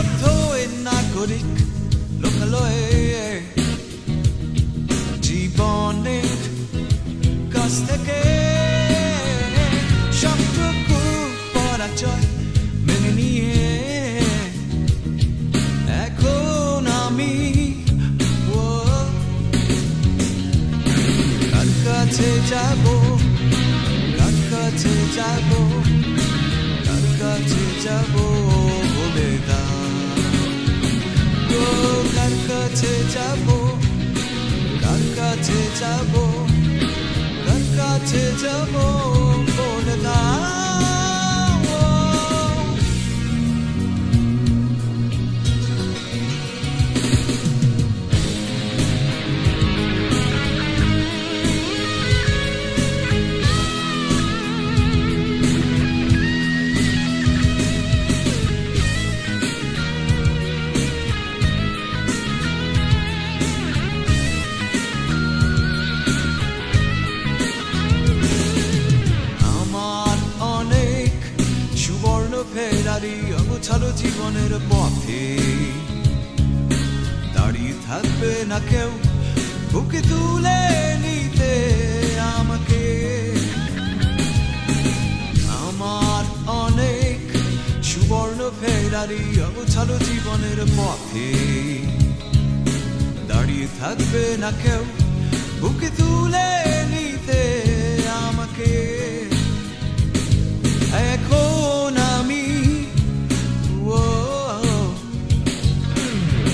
নিস্তব্ধ এ নাগরিক লোকালয়ে জীবনের কাছ থেকে সবটুকু পরাজয় মেনে নিয়ে এখন আমি কার কাছে যাব, কার কাছে যাব, কার কাছে যাব বলে দাও। কার কাছে যাব, কার কাছে যাব, কার কাছে যাব বলে দাও। ফেরারি অগোছালো জীবনের পথে দাঁড়িয়ে থাকবে না কেউ বুকে তুলে নিতে আমাকে। আমার অনেক সুবর্ণ ফেরারি অগোছালো জীবনের পথে দাঁড়িয়ে থাকবে না কেউ বুকে তুলে নিতে আমাকে। এখন আমি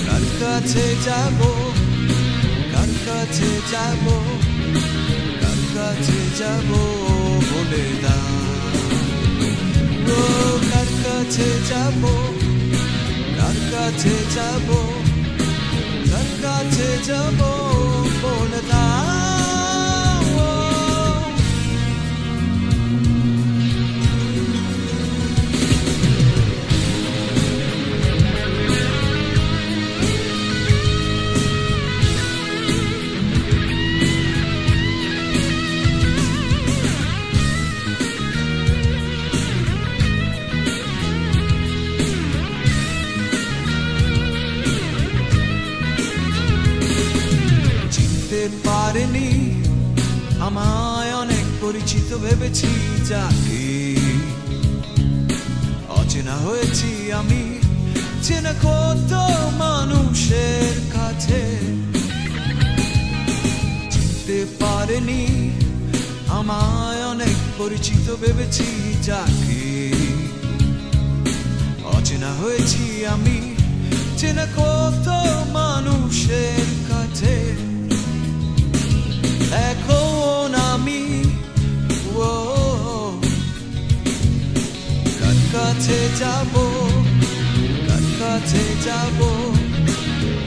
কার কাছে যাব, কার কাছে যাব, কার কাছে যাব বলে দাও। কার কাছে যাব, কার কাছে যাব, কার কাছে যাব বলে দাও। পারেনি আমায় অনেক পরিচিত ভেবেছি যাকে অচেনা হয়েছি আমি চেনা কত মানুষের কাছে। চিনতে পারেনি আমায় অনেক পরিচিত ভেবেছি যাকে অচেনা হয়েছি আমি চেনা কত মানুষের কাছে। এখন আমি কার কাছে যাব, কার কাছে যাব,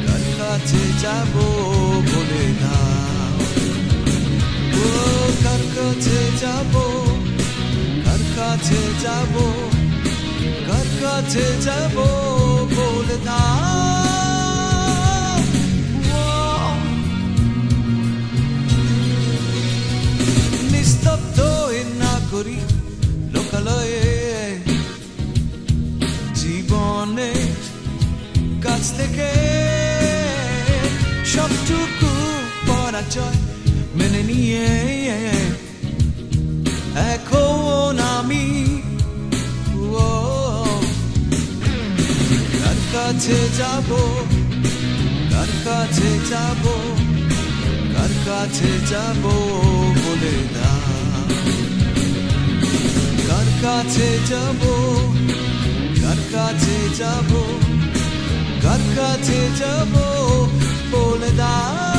কার কাছে যাব বলে দাও। কার কাছে যাব, কার কাছে যাব, কার কাছে যাব বলে দাও। নিস্তব্ধ এ নাগরিক লোকালয়ে জীবনের কাছ থেকে সবটুকু পরাজয় মেনে নিয়ে এখন আমি কার কাছে যাব, কার কাছে যাব, কার কাছে যাব বলে দাও। কার কাছে যাব, কার কাছে যাব, কার কাছে যাব বলে দাও।